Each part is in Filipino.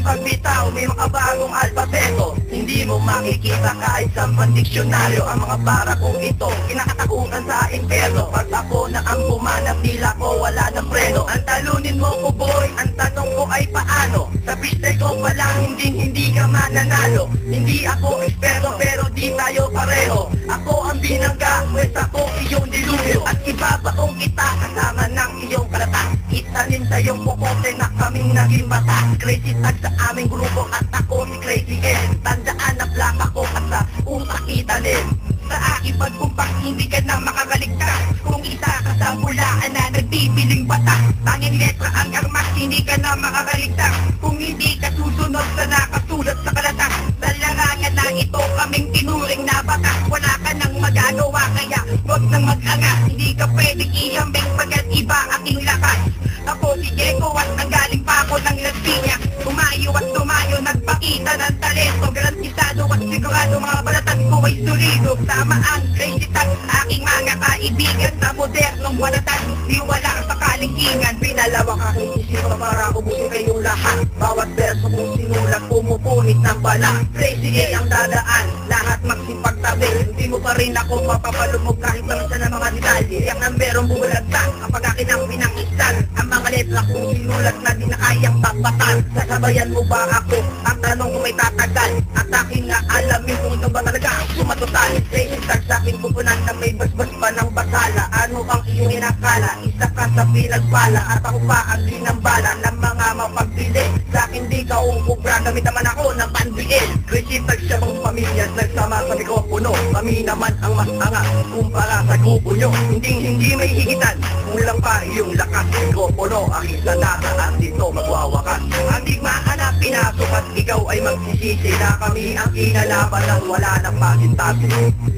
aking pagbitaw, may makabagong alpabeto. Hindi mo makikita kahit sa diksyonaryo ang mga para kong ito, kinakatakutan sa impyerno. Pag ako na ang bumanap, tila ko wala ng preno. Ang talunin mo ko boy, ang tanong ko ay paano? Sa piste ko pa lang, hindi ka mananalo. Hindi ako eksperto pero di tayo pareho. Ako ang binangga, pues ako iyong dilubyo. At ibabaong kita kasama ng iyong kalata. Itanim sa iyong pukote na kaming naging bata. Crazy tag sa aming grupo at ako si Crazy N. Tandaan na plaka ko at sa utak itanim. Sa aking pagkumpak, hindi ka na makakaligtas. Kung isa ka sa bulaan na nagbibiling bata, tanging letra ang armas, hindi ka na makakaligtas. Kung hindi ka susunod sa nakasulat sa kalatas, sa larangan na ito kaming tinuring na bata. Wala ka nang magagawa kaya huwag nang mag-angas. Hindi ka pwedeng ihambing pagkat iba aking lakas. Ako si Diego at nanggaling pa ako ng Las Piñas. Tumayo at tumayo, nagpakita ng talento. Garantisado at sigurado mga balatan ko ay solido. Sama ang crazy tag, aking mga kaibigan sa modernong balatan. Di wala sa kalingingan. Pinalawak aking isipan para ubusin kayong lahat. Bawat verso kong sinulat, pumupunit ng bala. Crazy A ang dadaan, lahat magsipagtabi. Hindi mo pa rin ako mapapalumog kahit lang sa mga detalye. Yang namberong bumulagtan, kapag akin ang pinakistan. Ang mga letra kong sinulat na di na kayang tapatan. Sasabayan mo ba ako? Ang tanong ko may tatagal. At aking nga alamin kung ito ba talaga ang sumatotal. Crazy tag sa aking pupunan na may basbas pa ng basala. Ano ang iyong inakala? Isa ka sa pinagpala at ako pa ang ginambala ng mga mapagpili. Sa akin di ka uukubra, gamit naman ako ng pandiin. Crazy tag siya mong pamilya, nagsama sa mikropono. Kami naman ang mas angas kumpara sa grupo nyo. Hindi may higitan, kulang pa iyong lakas. Mikropono, aking sanata at dito magwawakas. Ang digmaan na pinasok at ikaw ay magsisisi na kami ang kinalaban ng wala ng pasintabi.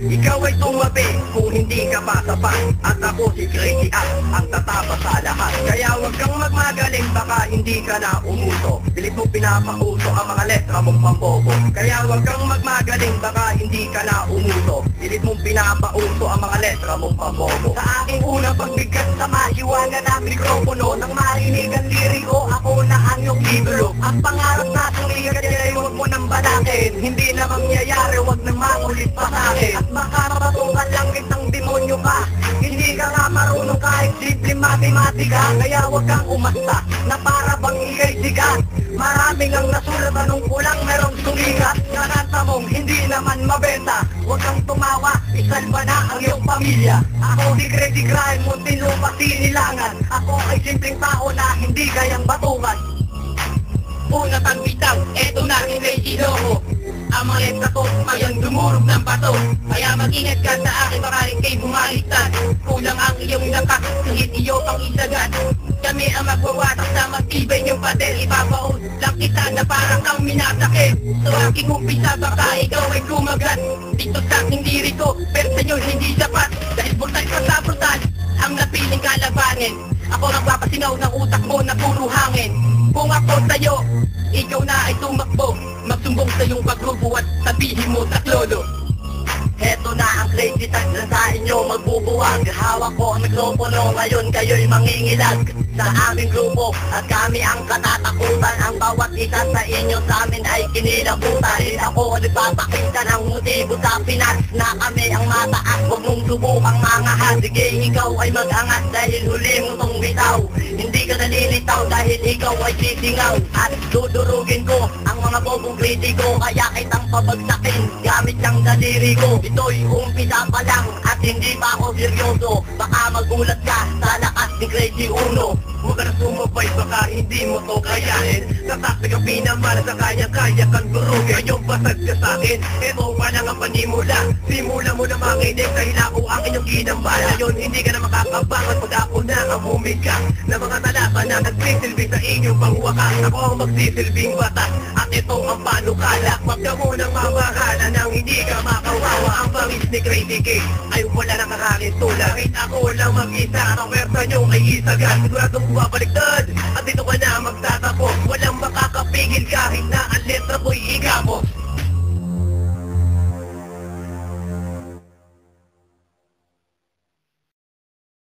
Ikaw ay tumabi kung hindi ka pa sapat. At ako si Crazy Up, ang tatapa sa lahat. Kaya huwag kang magmagaling, baka hindi ka na umuso. Pilit mo pinapauso ang mga letra mong pambobo. Kaya huwag kang magmagaling, baka hindi ka na umuso. Pilit mong pinapauso ang mga letra mong pambobo. Sa aking unang pagbigat sa maiwanan ng mikropono, nang marinig ang liriko, ako na ang iyong libro. Ang pangarap natin ligat ay huwag mo nang balakin. Hindi na mangyayari, huwag nang maulit pa sa akin. At makarapatungan lang kitang demonyo ka. Hindi ka nga marunong kahit simple matematika. Kaya huwag kang umasta na para bang ikay sikat. Maraming ang nasulat, anong kulang merong sumikat. Nakanta mong hindi naman mabenta. Huwag kang tumawa, isalba na ang iyong pamilya. Ako di Crazy Crime, Muntinlupa, Sinilangan. Ako ay simpleng tao na hindi kayang batungan. Una tang bitang, eto na ang Crazy Loco. Ang mga letra ko ngayon dumurog ng bato. Kaya mag-ingat ka sa akin, makaling kay bumaliktad. Kulang ang iyong lakas, kahit iyo pang isagat. Kami ang magwawatak sa matibay niyong pader. Ipapaon lang kita na parang kang minasakit. So aking umpisa baka ikaw ay kumagat. Dito sa aking liriko, pero sa'yo hindi sapat. Dahil brutal ka sa brutal, ang napiling kalabanin. Ako nagpapasingaw ng utak mo na puro hangin. Kung ako sa'yo, ikaw na ay tumakbo. Magsumbong sa iyong pagrubo at sabihin mo taklolo. Heto na ang crazy tag na sa inyo magbubuwag. Hawak ko ang mikropono, ngayon kayo'y mangingilag sa aming grupo at kami ang katatakutan. Ang bawat isa sa inyo sa amin ay kinilabutan. Ako nagpapakita ng motibo sa Pinas na kami ang mataas. Huwag mong subukang mangahat. Sige, ikaw ay mag-angat dahil huli mo tong bitaw. Hindi ka nalilitaw dahil ikaw ay sisingaw. At dudurugin ko ang mga bobong kritiko. Kaya kitang pabagsakin gamit ng daliri ko. Ito'y umpisa pa lang at hindi pa ako seryoso. Baka magulat ka sa lakas ni Crazy Uno. Huwag ka na sumabay, baka hindi mo to kayain. Tatakti ka pinamala sa kaya-kaya kang durugin. Ngayong basag ka sa'kin, ito pa lang ang panimula. Simula mo na manginig, kahila ko ang inyong ginambala. Ngayon hindi ka na makakabangat pag ako na ang humika na mga talaban na nagsisilbi sa inyong pangwakas. Ako ang magsisilbing batas at ito ang panukala. Huwag ka munang mamahala nang hindi ka makawawa. Ang bangis ni Crazy K ay wala nang kakakitula. Kahit ako lang mag-isa, ang pwersa nyo ay isagan. Siguradong bumabaliktad at dito ka na